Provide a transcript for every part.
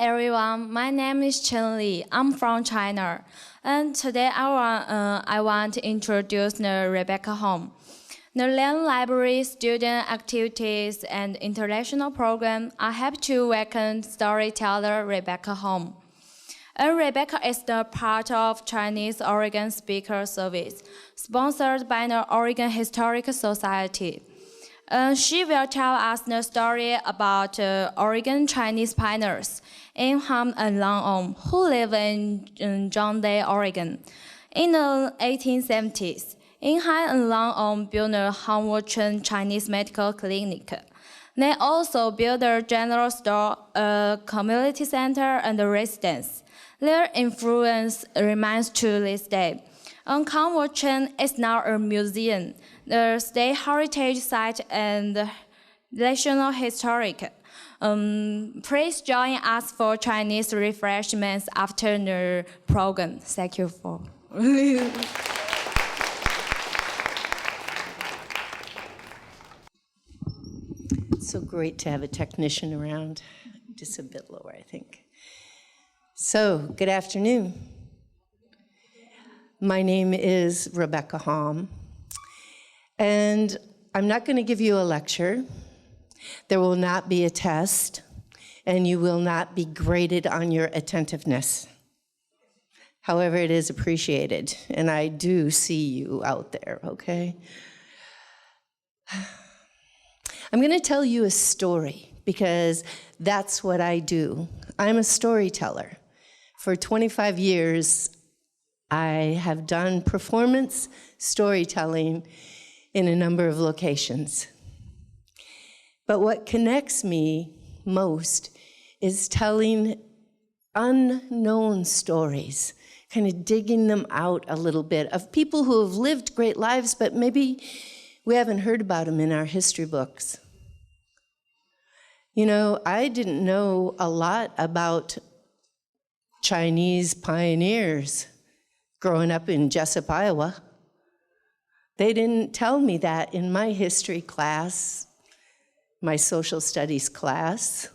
everyone, my name is Chen Li. I'm from China. And today I want to introduce the Rebecca Hom. The LCC Library student activities and international program I have to welcome storyteller Rebecca Hom. Rebecca is the part of Chinese Oregon Speaker Service, sponsored by the Oregon Historical Society. She will tell us the story about Oregon Chinese pioneers, In Ham and Lang who live in John Day, Oregon. In the 1870s, In Ham and Lang built the Hanwo-Chen Chinese Medical Clinic. They also built a general store, a community center, and a residence. Their influence remains to this day. Hanwo-Chen is now a museum, the state heritage site, and national historic. Please join us for Chinese refreshments after the program. Thank you for. It's so great to have a technician around. Just a bit lower, I think. So, good afternoon. My name is Rebecca Hom, and I'm not going to give you a lecture. There will not be a test, and you will not be graded on your attentiveness. However, it is appreciated, and I do see you out there, okay? I'm going to tell you a story, because that's what I do. I'm a storyteller. For 25 years, I have done performance storytelling in a number of locations. But what connects me most is telling unknown stories, kind of digging them out a little bit of people who have lived great lives, but maybe we haven't heard about them in our history books. You know, I didn't know a lot about Chinese pioneers growing up in Jessup, Iowa. They didn't tell me that in my history class, my social studies class.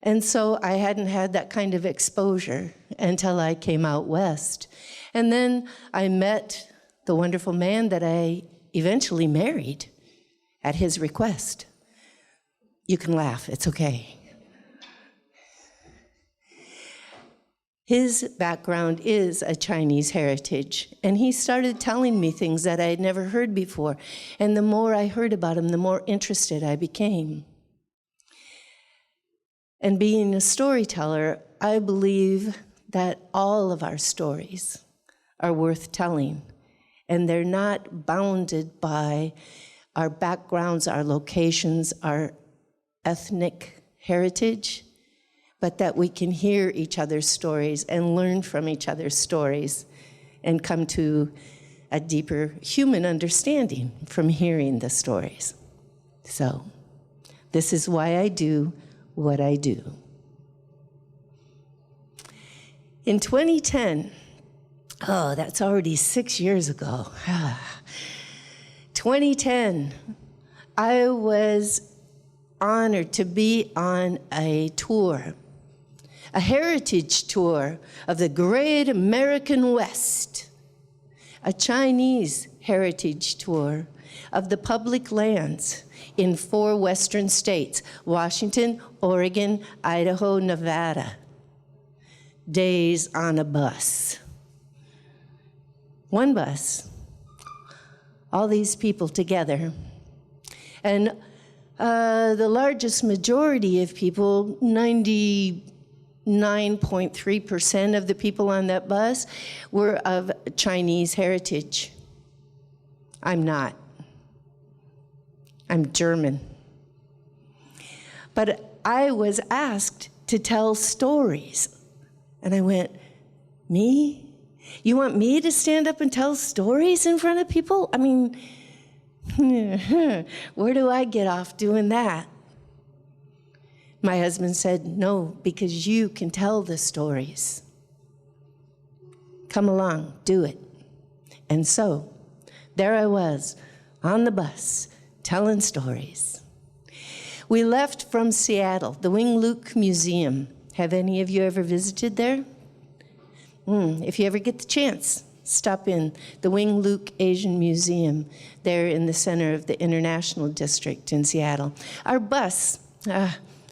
And so I hadn't had that kind of exposure until I came out west. And then I met the wonderful man that I eventually married at his request. You can laugh, it's okay. His background is a Chinese heritage, and he started telling me things that I had never heard before. And the more I heard about him, the more interested I became. And being a storyteller, I believe that all of our stories are worth telling, and they're not bounded by our backgrounds, our locations, our ethnic heritage, but that we can hear each other's stories and learn from each other's stories and come to a deeper human understanding from hearing the stories. So, this is why I do what I do. In 2010, oh, that's already 6 years ago. 2010, I was honored to be on a tour, a heritage tour of the great American West, a Chinese heritage tour of the public lands in 4 western states, Washington, Oregon, Idaho, Nevada. Days on a bus. One bus, all these people together. And the largest majority of people, 99.3% of the people on that bus, were of Chinese heritage. I'm not. I'm German. But I was asked to tell stories. And I went, me? You want me to stand up and tell stories in front of people? I mean, where do I get off doing that? My husband said, no, because you can tell the stories. Come along, do it. And so, there I was, on the bus, telling stories. We left from Seattle, the Wing Luke Museum Have any of you ever visited there? If you ever get the chance, stop in the Wing Luke Asian Museum there in the center of the International District in Seattle. Our bus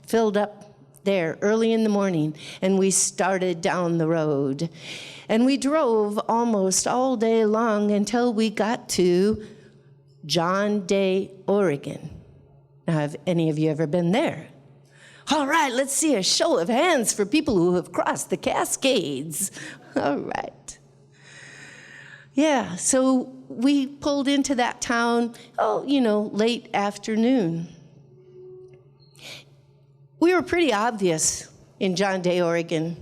filled up there early in the morning, and we started down the road. And we drove almost all day long until we got to John Day, Oregon. Now, have any of you ever been there? All right, let's see a show of hands for people who have crossed the Cascades. All right. Yeah, so we pulled into that town, late afternoon. We were pretty obvious in John Day, Oregon.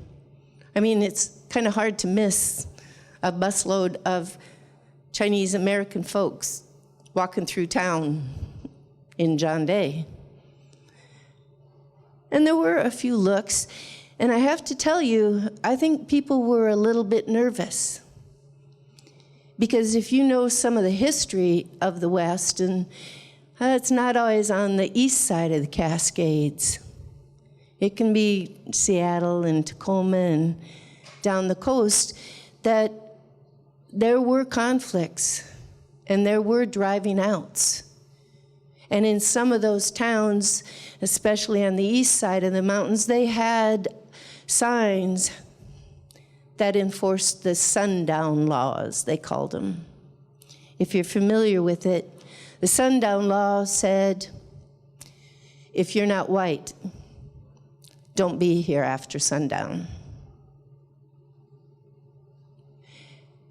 I mean, it's kind of hard to miss a busload of Chinese American folks walking through town in John Day. And there were a few looks, and I have to tell you, I think people were a little bit nervous. Because if you know some of the history of the West, and it's not always on the east side of the Cascades. It can be Seattle and Tacoma and down the coast, that there were conflicts and there were driving outs. And in some of those towns, especially on the east side of the mountains, they had signs that enforced the sundown laws, they called them. If you're familiar with it, the sundown law said, if you're not white, don't be here after sundown.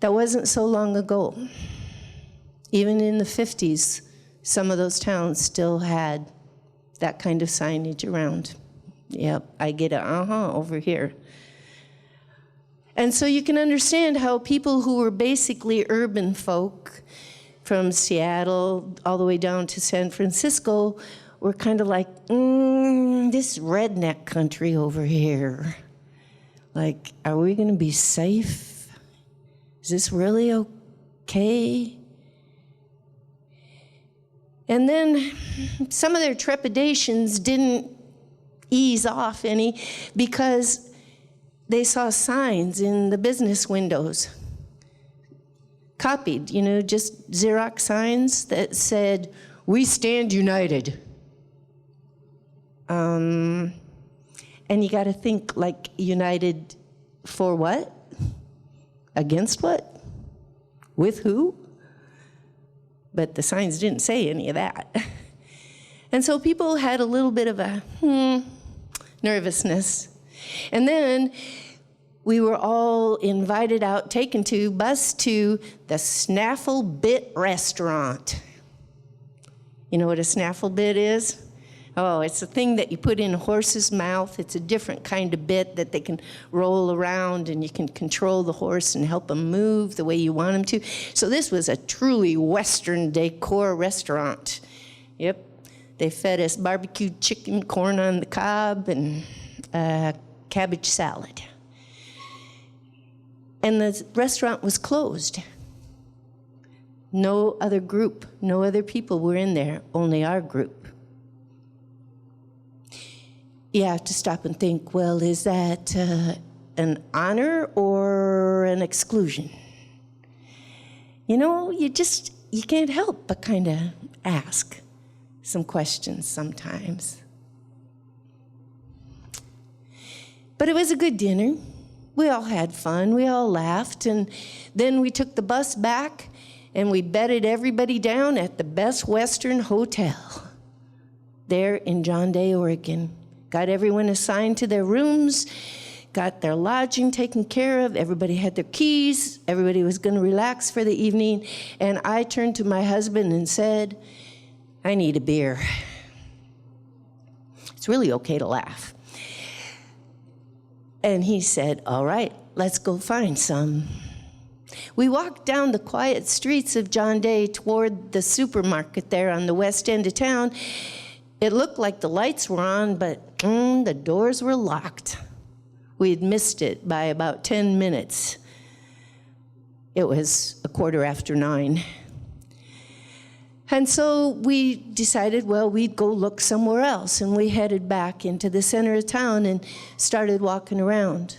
That wasn't so long ago. Even in the 50s, some of those towns still had that kind of signage around. Yep, I get it, over here. And so you can understand how people who were basically urban folk from Seattle all the way down to San Francisco were kind of like, this redneck country over here. Like, are we gonna be safe? Is this really okay? And then some of their trepidations didn't ease off any because they saw signs in the business windows, copied, just Xerox signs that said, "We stand united." And you got to think, like, united for what? Against what? With who? But the signs didn't say any of that. And so people had a little bit of a nervousness. And then we were all invited out, taken to, bused to the Snaffle Bit restaurant. You know what a snaffle bit is? Oh, it's a thing that you put in a horse's mouth. It's a different kind of bit that they can roll around, and you can control the horse and help them move the way you want them to. So this was a truly Western decor restaurant. Yep, they fed us barbecued chicken, corn on the cob, and cabbage salad. And the restaurant was closed. No other group, no other people were in there, only our group. You have to stop and think, well, is that an honor or an exclusion? You can't help but kind of ask some questions sometimes. But it was a good dinner. We all had fun, we all laughed, and then we took the bus back and we bedded everybody down at the Best Western Hotel there in John Day, Oregon. Got everyone assigned to their rooms, got their lodging taken care of, everybody had their keys, everybody was gonna relax for the evening, and I turned to my husband and said, I need a beer. It's really okay to laugh. And he said, all right, let's go find some. We walked down the quiet streets of John Day toward the supermarket there on the west end of town. It looked like the lights were on, but the doors were locked. We had missed it by about 10 minutes. It was 9:15. And so we decided, well, we'd go look somewhere else. And we headed back into the center of town and started walking around.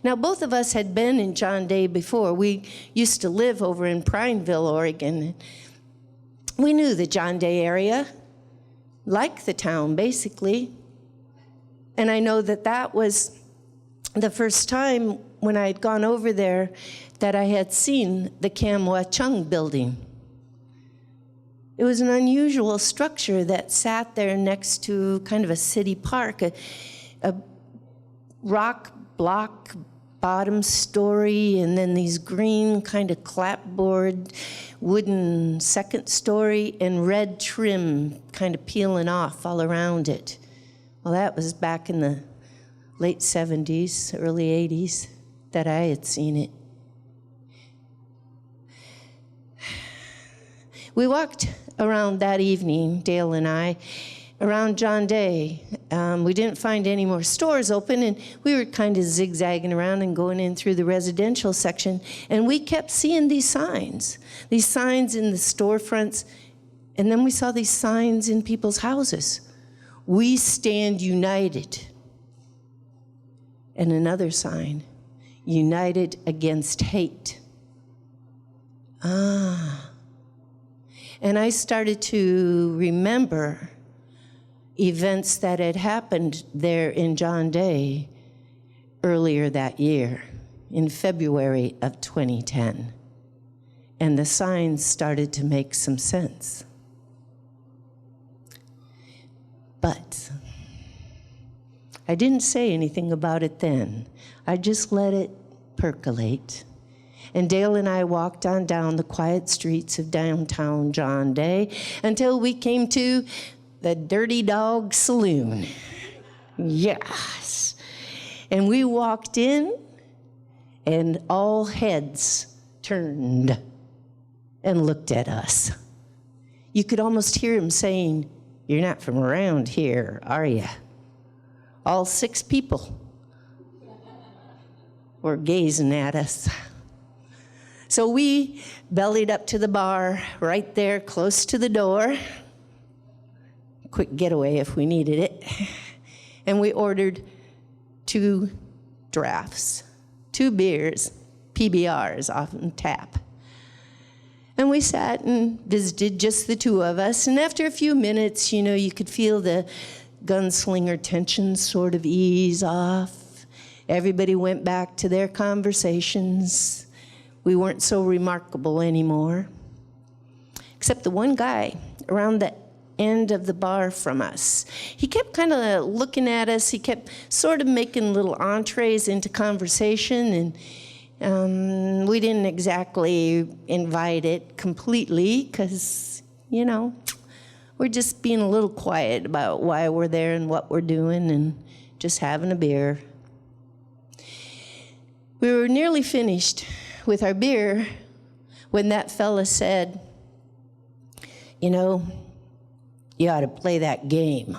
Now, both of us had been in John Day before. We used to live over in Prineville, Oregon. We knew the John Day area, like the town, basically. And I know that that was the first time when I had gone over there that I had seen the Kam Wah Chung building. It was an unusual structure that sat there next to kind of a city park, a rock block bottom story, and then these green kind of clapboard wooden second story, and red trim kind of peeling off all around it. Well, that was back in the late 70s, early 80s that I had seen it. We walked around that evening, Dale and I, around John Day. We didn't find any more stores open, and we were kind of zigzagging around and going in through the residential section, and we kept seeing these signs in the storefronts, and then we saw these signs in people's houses. We stand united. And another sign, united against hate. And I started to remember events that had happened there in John Day earlier that year, in February of 2010. And the signs started to make some sense. But I didn't say anything about it then. I just let it percolate. And Dale and I walked on down the quiet streets of downtown John Day until we came to the Dirty Dog Saloon. Yes. And we walked in, and all heads turned and looked at us. You could almost hear him saying, "You're not from around here, are you?" All 6 people were gazing at us. So we bellied up to the bar right there close to the door. Quick getaway if we needed it. And we ordered 2 drafts, 2 beers, PBRs off on tap. And we sat and visited, just the 2 of us. And after a few minutes, you could feel the gunslinger tension sort of ease off. Everybody went back to their conversations. We weren't so remarkable anymore. Except the one guy around the end of the bar from us. He kept kind of looking at us. He kept sort of making little entrees into conversation, and we didn't exactly invite it completely because, we're just being a little quiet about why we're there and what we're doing and just having a beer. We were nearly finished with our beer when that fella said, "You ought to play that game."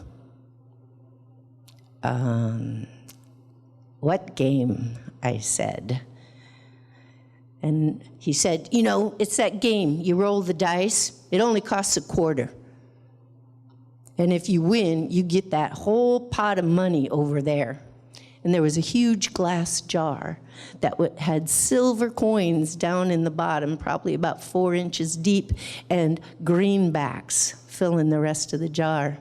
"What game?" I said. And he said, "It's that game. You roll the dice. It only costs $0.25. And if you win, you get that whole pot of money over there." And there was a huge glass jar that had silver coins down in the bottom, probably about 4 inches deep, and greenbacks filling the rest of the jar.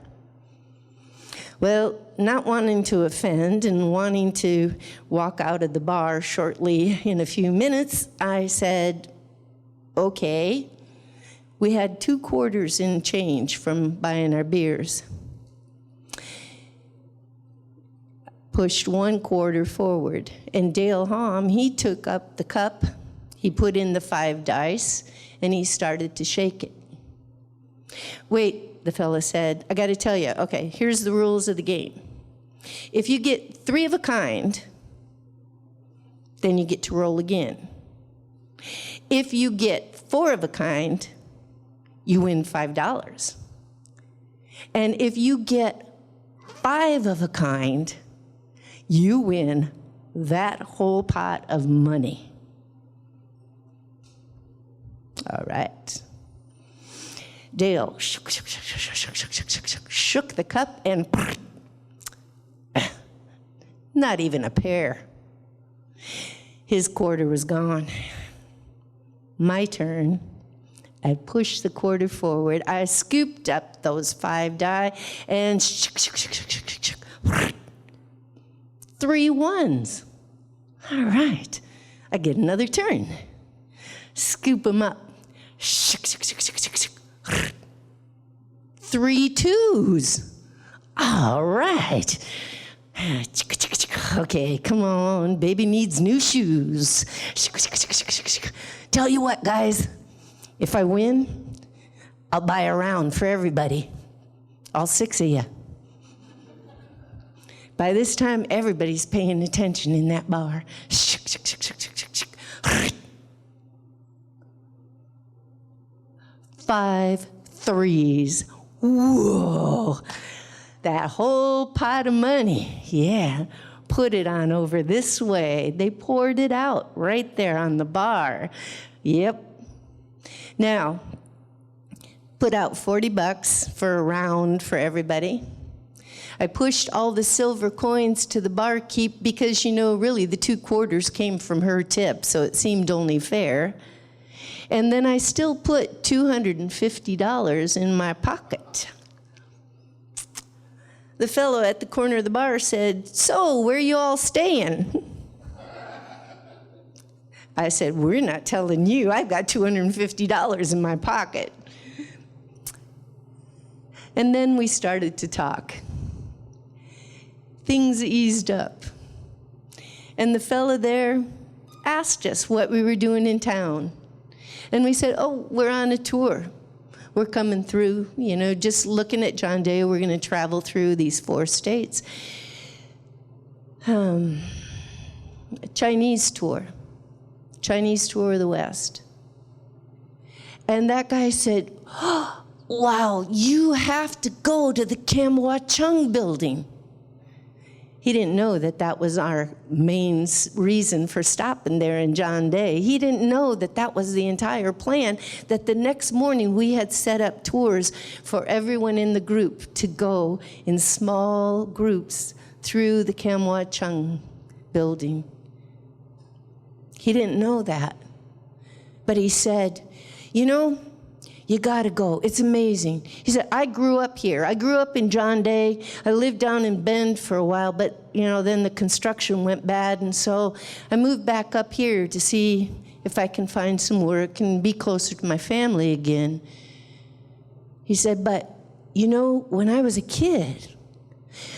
Well, not wanting to offend and wanting to walk out of the bar shortly in a few minutes, I said, "Okay." We had 2 quarters in change from buying our beers. Pushed 1 quarter forward, and Dale Hom, he took up the cup, he put in the 5 dice, and he started to shake it. "Wait," the fella said, "I got to tell you, okay, here's the rules of the game. If you get 3 of a kind, then you get to roll again. If you get 4 of a kind, you win $5. And if you get 5 of a kind, you win that whole pot of money." All right. Dale shook the cup and not even a pear. His quarter was gone. My turn. I pushed the quarter forward. I scooped up those 5 die and 3 ones. All right, I get another turn. Scoop them up. 3 twos. All right. Okay, come on, baby needs new shoes. Tell you what, guys, if I win, I'll buy a round for everybody, all 6 of you. By this time, everybody's paying attention in that bar. 5 threes. Whoa. That whole pot of money, yeah, put it on over this way. They poured it out right there on the bar. Yep. Now, put out $40 for a round for everybody. I pushed all the silver coins to the barkeep because, you know, really the 2 quarters came from her tip, so it seemed only fair. And then I still put $250 in my pocket. The fellow at the corner of the bar said, "So, where you all staying?" I said, "We're not telling you. I've got $250 in my pocket." And then we started to talk. Things eased up. And the fella there asked us what we were doing in town. And we said, "Oh, we're on a tour. We're coming through, you know, just looking at John Day. We're going to travel through these 4 states. A Chinese tour of the West." And that guy said, "Oh, wow, you have to go to the Kam Wah Chung building." He didn't know that that was our main reason for stopping there in John Day. He didn't know that that was the entire plan, that the next morning we had set up tours for everyone in the group to go in small groups through the Kam Wah Chung building. He didn't know that. But he said, "You know, you gotta go. It's amazing." He said, "I grew up here. I grew up in John Day. I lived down in Bend for a while, but you know, then the construction went bad, and so I moved back up here to see if I can find some work and be closer to my family again." He said, "But you know, when I was a kid,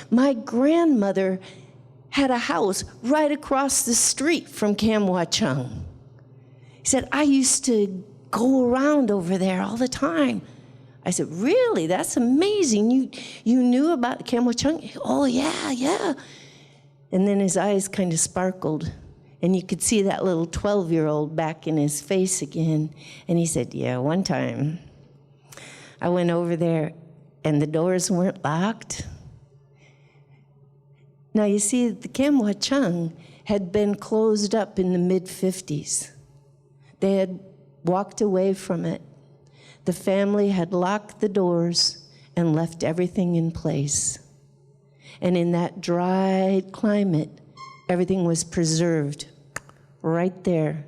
my grandmother had a house right across the street from Kam Wah Chung." He said, "I used to go around over there all the time." I said, "Really? That's amazing. You knew about Kam Wah Chung?" "Oh, yeah." And then his eyes kind of sparkled, and you could see that little 12-year-old back in his face again. And he said, "Yeah, one time I went over there, and the doors weren't locked." Now, you see, the Kam Wah Chung had been closed up in the mid-50s. They had walked away from it. The family had locked the doors and left everything in place. And in that dry climate, everything was preserved right there,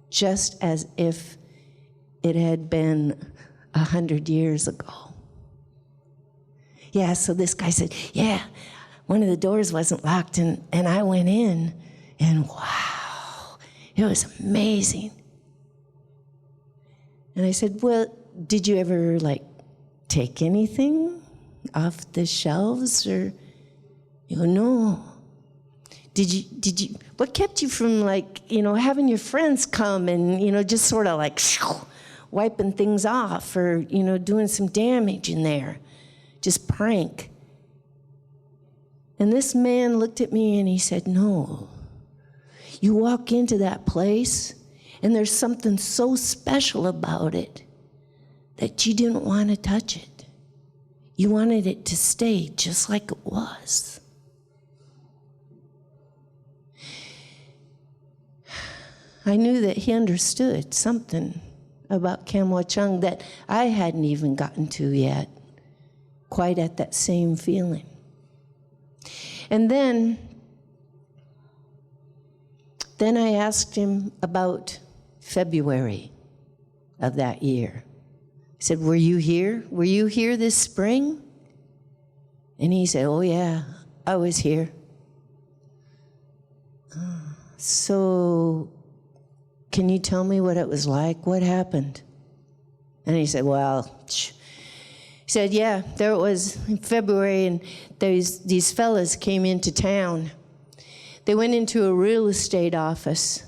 just as if it had been 100 years ago. Yeah, so this guy said, "Yeah, one of the doors wasn't locked, and I went in, and wow, it was amazing." And I said, "Well, did you ever, like, take anything off the shelves, or?" You go, "No." Did you, what kept you from, like, you know, having your friends come and, you know, just sort of like wiping things off, or, you know, doing some damage in there, just prank? And this man looked at me and he said, "No. You walk into that place, and there's something so special about it that you didn't want to touch it. You wanted it to stay just like it was." I knew that he understood something about Kam Wah Chung that I hadn't even gotten to yet, quite at that same feeling. And then I asked him about February of that year. I said, were you here? Were you here this spring? And he said, oh yeah, I was here. So can you tell me what it was like? What happened? And he said, well, he said, yeah, there it was in February, and these fellas came into town. They went into a real estate office.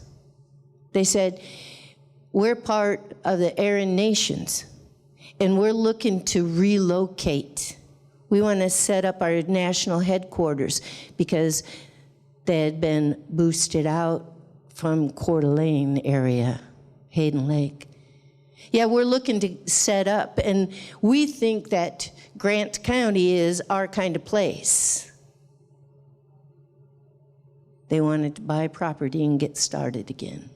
They said, we're part of the Aryan nations, and we're looking to relocate. We want to set up our national headquarters because they had been boosted out from Coeur d'Alene area, Hayden Lake. Yeah, we're looking to set up, and we think that Grant County is our kind of place. They wanted to buy property and get started again.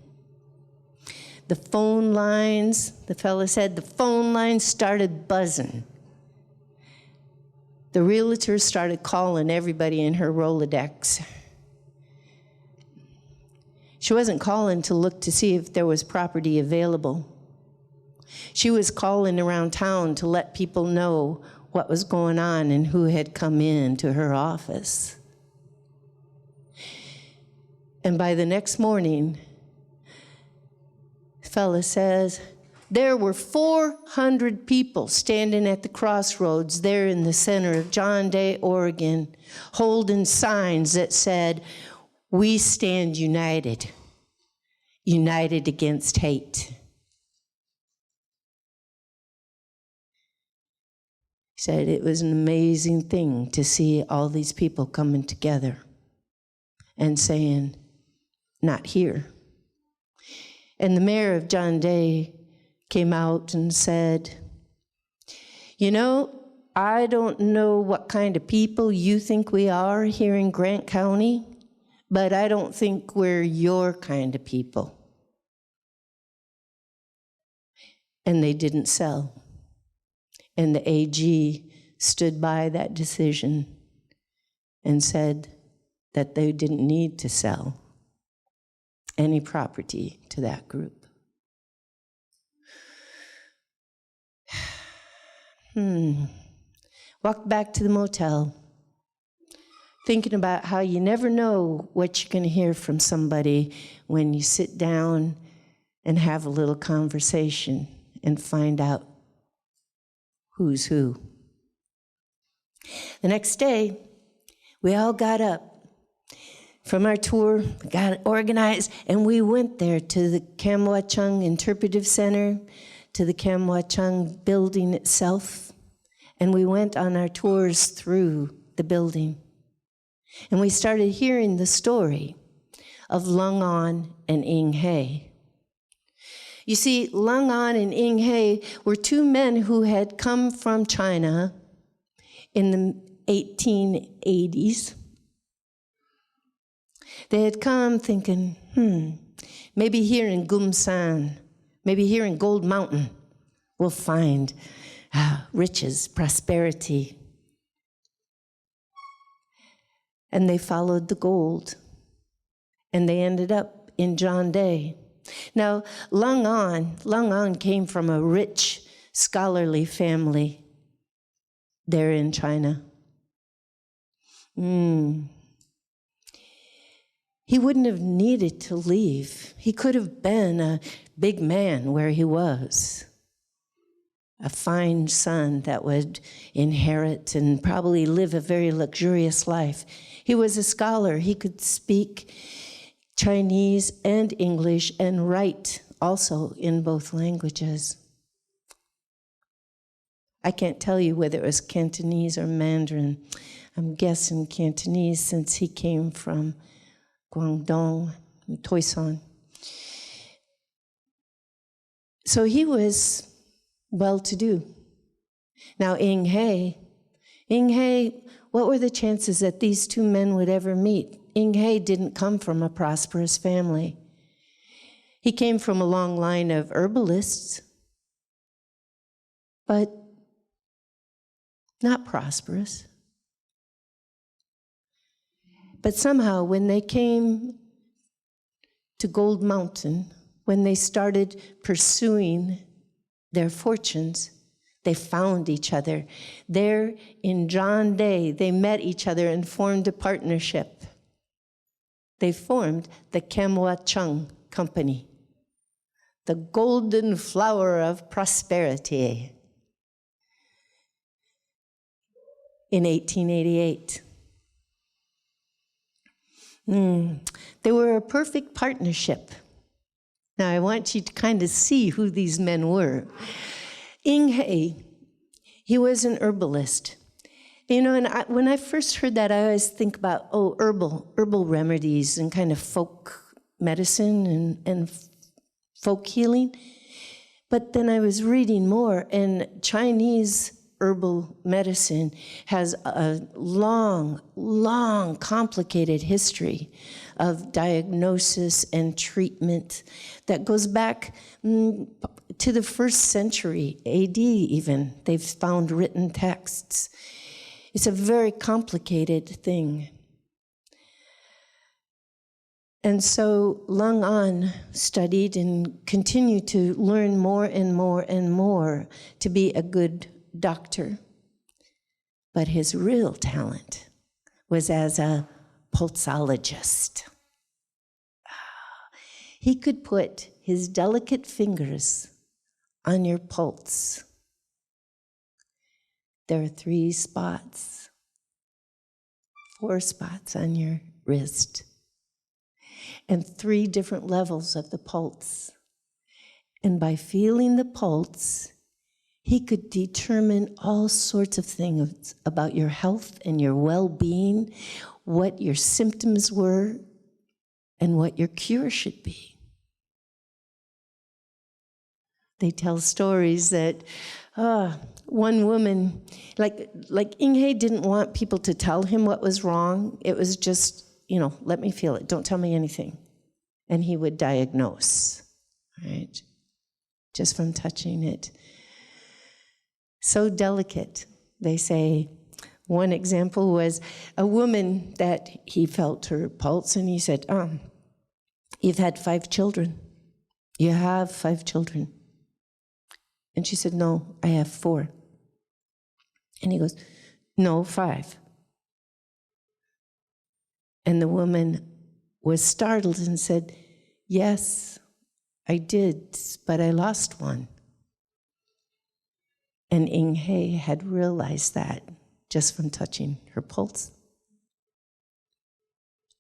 The phone lines, the fella said, the phone lines started buzzing. The realtor started calling everybody in her Rolodex. She wasn't calling to look to see if there was property available. She was calling around town to let people know what was going on and who had come in to her office. And by the next morning, the fella says, there were 400 people standing at the crossroads there in the center of John Day, Oregon, holding signs that said, we stand united, united against hate. He said it was an amazing thing to see all these people coming together and saying, not here. And the mayor of John Day came out and said, you know, I don't know what kind of people you think we are here in Grant County, but I don't think we're your kind of people. And they didn't sell. And the AG stood by that decision and said that they didn't need to sell any property to that group. Walked back to the motel, thinking about how you never know what you're going to hear from somebody when you sit down and have a little conversation and find out who's who. The next day, we all got up from our tour, got organized, and we went there to the Kam Wah Chung Interpretive Center, to the Kam Wah Chung building itself, and we went on our tours through the building. And we started hearing the story of Lung On and Ing He. You see, Lung On and Ing He were two men who had come from China in the 1880s. They had come thinking, maybe here in Gumsan, maybe here in Gold Mountain, we'll find riches, prosperity. And they followed the gold, and they ended up in John Day. Now, Lung On came from a rich, scholarly family there in China. He wouldn't have needed to leave. He could have been a big man where he was, a fine son that would inherit and probably live a very luxurious life. He was a scholar. He could speak Chinese and English and write also in both languages. I can't tell you whether it was Cantonese or Mandarin. I'm guessing Cantonese since he came from Guangdong, Toisan. So he was well-to-do. Now Ing He, what were the chances that these two men would ever meet? Ing He didn't come from a prosperous family. He came from a long line of herbalists, but not prosperous. But somehow, when they came to Gold Mountain, when they started pursuing their fortunes, they found each other. There in John Day, they met each other and formed a partnership. They formed the Kemwa Chung Company, the golden flower of prosperity, in 1888. They were a perfect partnership. Now, I want you to kind of see who these men were. Inge, he was an herbalist. You know, and when I first heard that, I always think about, herbal remedies and kind of folk medicine and folk healing. But then I was reading more, and Chinese herbal medicine has a long, complicated history of diagnosis and treatment that goes back to the 1st century AD even. They've found written texts. It's a very complicated thing. And so Lung An studied and continued to learn more and more and more to be a good doctor. But his real talent was as a pulsologist. He could put his delicate fingers on your pulse. There are 3 spots, 4 spots on your wrist, and 3 different levels of the pulse. And by feeling the pulse, he could determine all sorts of things about your health and your well-being, what your symptoms were, and what your cure should be. They tell stories that one woman, like Inge didn't want people to tell him what was wrong. It was just, let me feel it. Don't tell me anything. And he would diagnose, right? Just from touching it. So delicate, they say. One example was a woman that he felt her pulse, and he said, you've had 5 children. You have 5 children. And she said, no, I have 4. And he goes, no, 5. And the woman was startled and said, yes, I did, but I lost one. And Inge had realized that just from touching her pulse.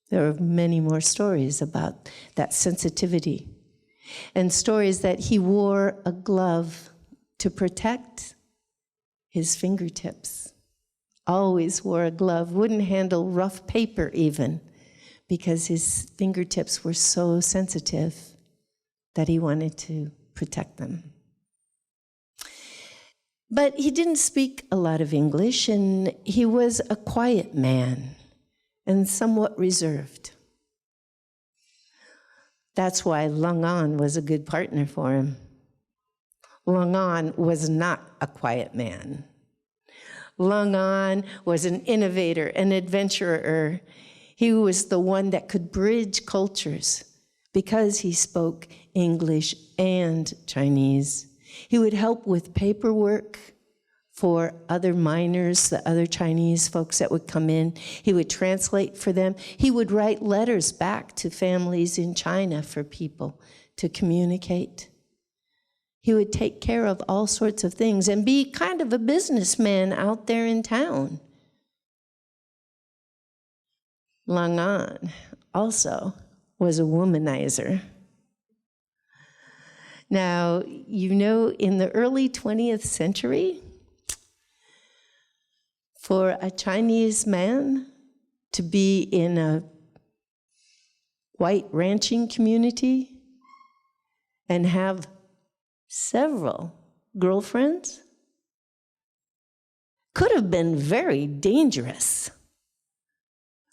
There are many more stories about that sensitivity, and stories that he wore a glove to protect his fingertips. Always wore a glove, wouldn't handle rough paper even, because his fingertips were so sensitive that he wanted to protect them. But he didn't speak a lot of English, and he was a quiet man and somewhat reserved. That's why Lung An was a good partner for him. Lung An was not a quiet man. Lung An was an innovator, an adventurer. He was the one that could bridge cultures because he spoke English and Chinese. He would help with paperwork for other miners, the other Chinese folks that would come in. He would translate for them. He would write letters back to families in China for people to communicate. He would take care of all sorts of things and be kind of a businessman out there in town. Lung An also was a womanizer. Now, in the early 20th century, for a Chinese man to be in a white ranching community and have several girlfriends could have been very dangerous.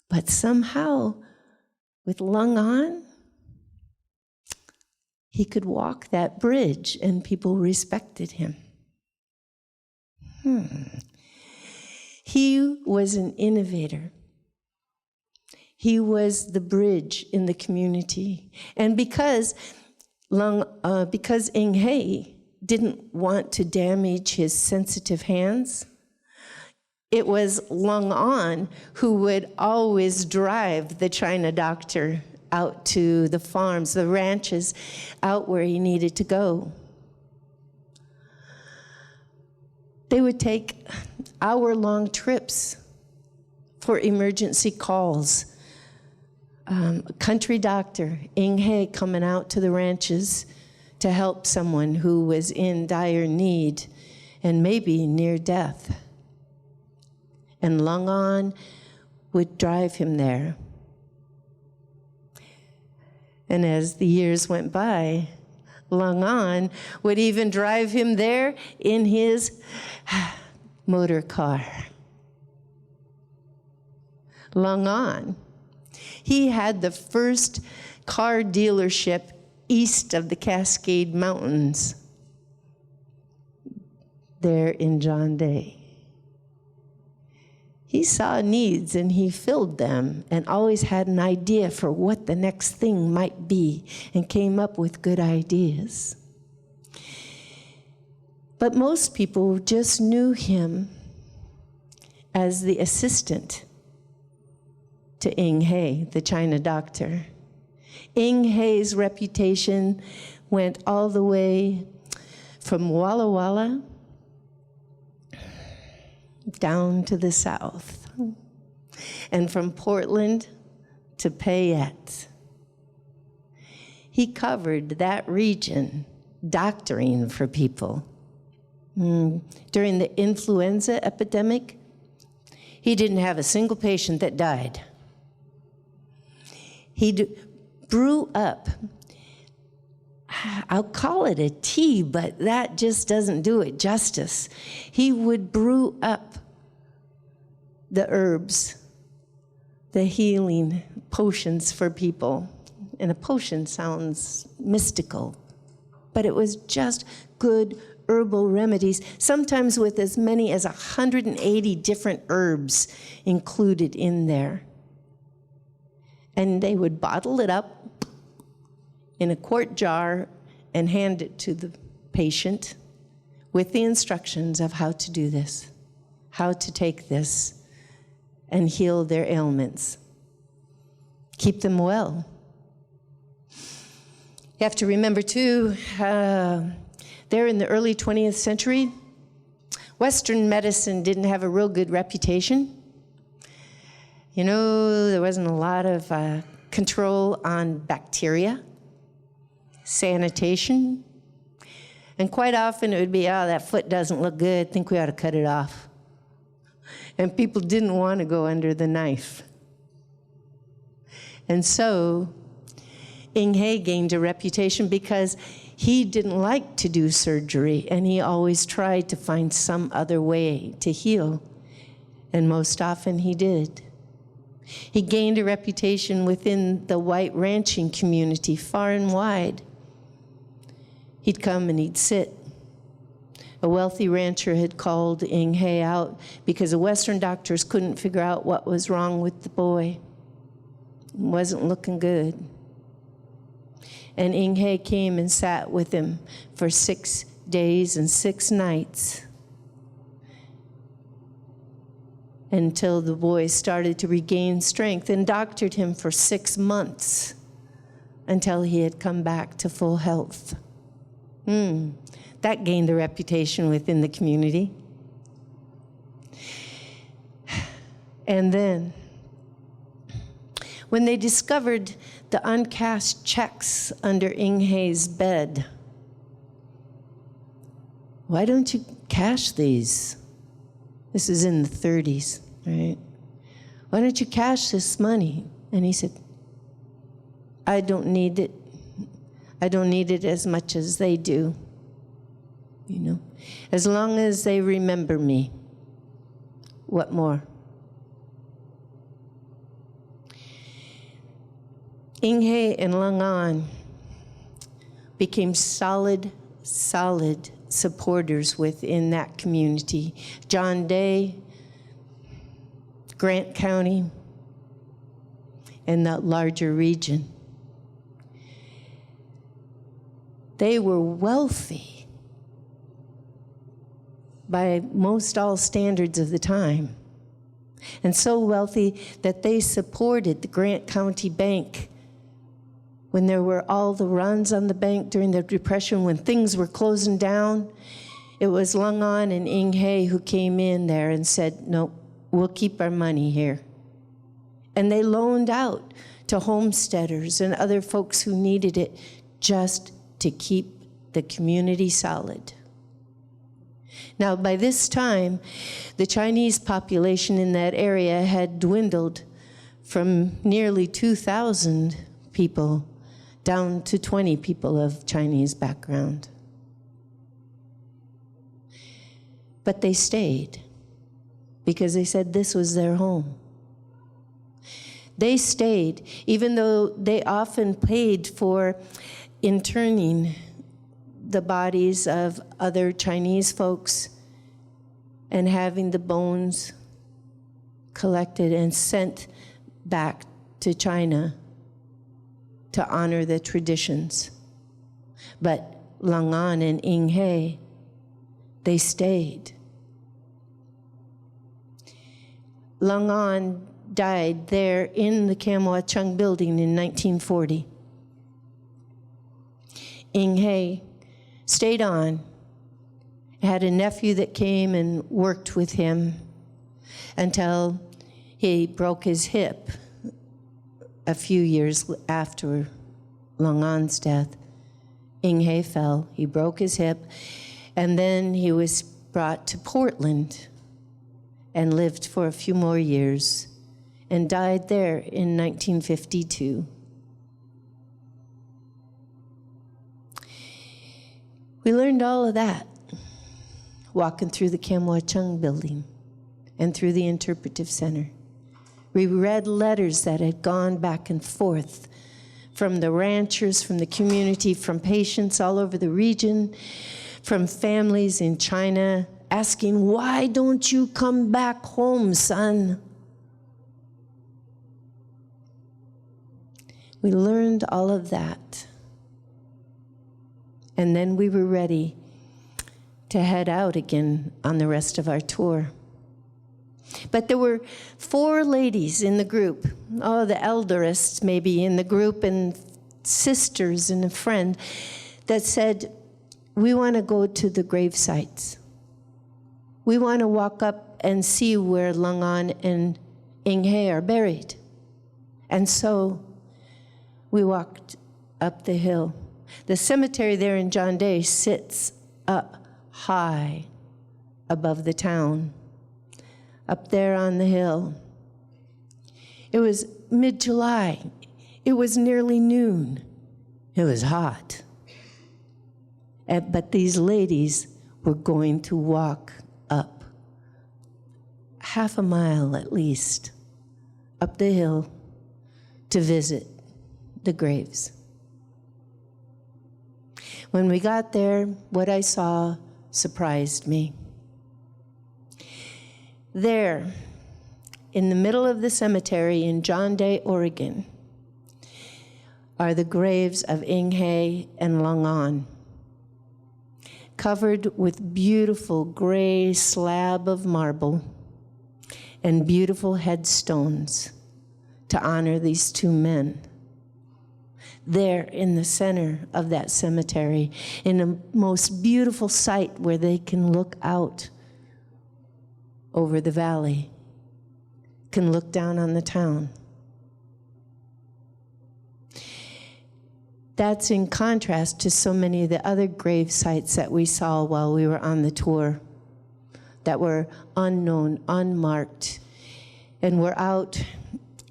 But somehow, with Lung An, he could walk that bridge and people respected him. He was an innovator. He was the bridge in the community. And because Ing He didn't want to damage his sensitive hands, it was Lung On who would always drive the China doctor out to the farms, the ranches, out where he needed to go. They would take hour-long trips for emergency calls. A country doctor, Ing He, coming out to the ranches to help someone who was in dire need and maybe near death. And Lung On would drive him there. And as the years went by, Lung On would even drive him there in his motor car. Lung On, he had the first car dealership east of the Cascade Mountains, there in John Day. He saw needs and he filled them and always had an idea for what the next thing might be and came up with good ideas. But most people just knew him as the assistant to Ing He, the China doctor. Ing He's reputation went all the way from Walla Walla down to the south, and from Portland to Payette. He covered that region, doctoring for people. During the influenza epidemic, he didn't have a single patient that died. He brew up, I'll call it a tea, but that just doesn't do it justice. He would brew up the herbs, the healing potions for people. And a potion sounds mystical, but it was just good herbal remedies, sometimes with as many as 180 different herbs included in there. And they would bottle it up in a quart jar and hand it to the patient with the instructions of how to do this, how to take this and heal their ailments, keep them well. You have to remember too, there in the early 20th century, Western medicine didn't have a real good reputation. You know, there wasn't a lot of control on bacteria, sanitation, and quite often it would be, oh, that foot doesn't look good, I think we ought to cut it off. And people didn't want to go under the knife. And so Ing He gained a reputation because he didn't like to do surgery, and he always tried to find some other way to heal, and most often he did. He gained a reputation within the white ranching community, far and wide. He'd come and he'd sit. A wealthy rancher had called Ing He out because the Western doctors couldn't figure out what was wrong with the boy. It wasn't looking good. And Ing He came and sat with him for 6 days and 6 nights until the boy started to regain strength, and doctored him for 6 months until he had come back to full health. That gained a reputation within the community. And then, when they discovered the uncashed checks under Ing He's bed, why don't you cash these? This is in the 30s, right? Why don't you cash this money? And he said, I don't need it. I don't need it as much as they do. You know, as long as they remember me, what more? Ing He and Lung On became solid supporters within that community. John Day, Grant County, and the larger region. They were wealthy by most all standards of the time, and so wealthy that they supported the Grant County Bank when there were all the runs on the bank during the Depression, when things were closing down. It was Lung On and Ing Hae who came in there and said, no, we'll keep our money here. And they loaned out to homesteaders and other folks who needed it just to keep the community solid. Now, by this time, the Chinese population in that area had dwindled from nearly 2,000 people down to 20 people of Chinese background. But they stayed because they said this was their home. They stayed, even though they often paid for interning the bodies of other Chinese folks and having the bones collected and sent back to China to honor the traditions. But Lung On and Ing Hae, they stayed. Lung On died there in the Kam Wah Chung building in 1940. Ing Hae stayed on, had a nephew that came and worked with him until he broke his hip a few years after Lung On's death. Ing Hae fell, he broke his hip, and then he was brought to Portland and lived for a few more years and died there in 1952. We learned all of that walking through the Kam Wah Chung building and through the Interpretive Center. We read letters that had gone back and forth from the ranchers, from the community, from patients all over the region, from families in China asking, why don't you come back home, son? We learned all of that. And then we were ready to head out again on the rest of our tour. But there were 4 ladies in the group, the elderists maybe in the group, and sisters and a friend that said, we want to go to the grave sites. We want to walk up and see where Lung On and Ing Hae are buried. And so we walked up the hill. The cemetery there in John Day sits up high above the town, up there on the hill. It was mid-July. It was nearly noon. It was hot. But these ladies were going to walk up half a mile at least up the hill to visit the graves. When we got there, what I saw surprised me. There, in the middle of the cemetery in John Day, Oregon, are the graves of Ing Hae and Lung On, covered with beautiful gray slab of marble and beautiful headstones to honor these 2 men. There in the center of that cemetery, in a most beautiful site where they can look out over the valley, can look down on the town. That's in contrast to so many of the other grave sites that we saw while we were on the tour that were unknown, unmarked, and were out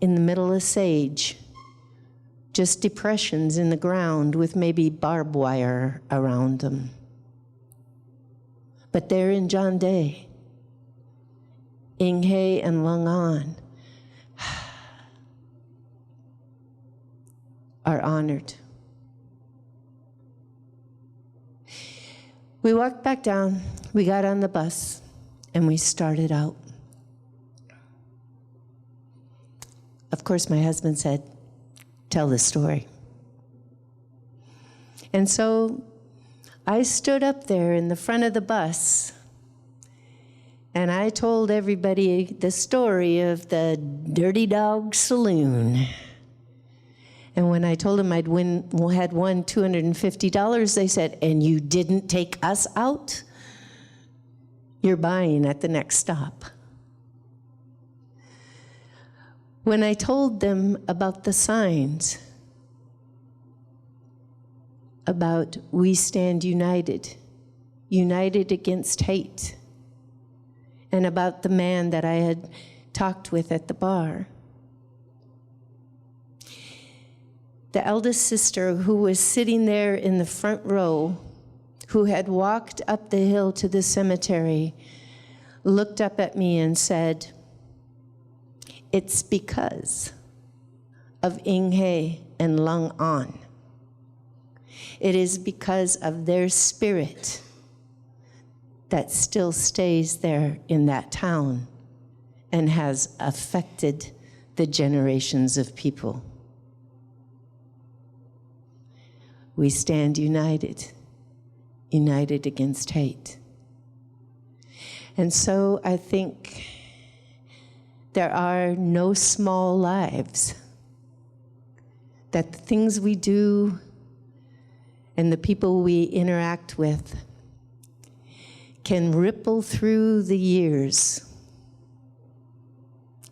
in the middle of sage, just depressions in the ground with maybe barbed wire around them. But there in John Day, Ing Hae and Lung On are honored. We walked back down, we got on the bus, and we started out. Of course, my husband said, "Tell the story." And so I stood up there in the front of the bus, and I told everybody the story of the Dirty Dog Saloon. And when I told them had won $250, they said, "And you didn't take us out? You're buying at the next stop." When I told them about the signs, about we stand united, united against hate, and about the man that I had talked with at the bar, the eldest sister, who was sitting there in the front row, who had walked up the hill to the cemetery, looked up at me and said, "It's because of Ing He and Lung An. It is because of their spirit that still stays there in that town and has affected the generations of people. We stand united, united against hate." And so I think there are no small lives, that the things we do and the people we interact with can ripple through the years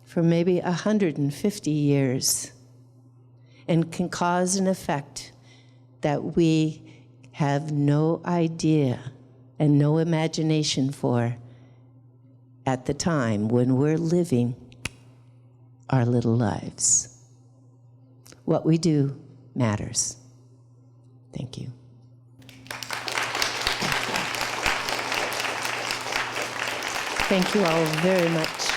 for maybe 150 years and can cause an effect that we have no idea and no imagination for at the time when we're living our little lives. What we do matters. Thank you. Thank you all very much.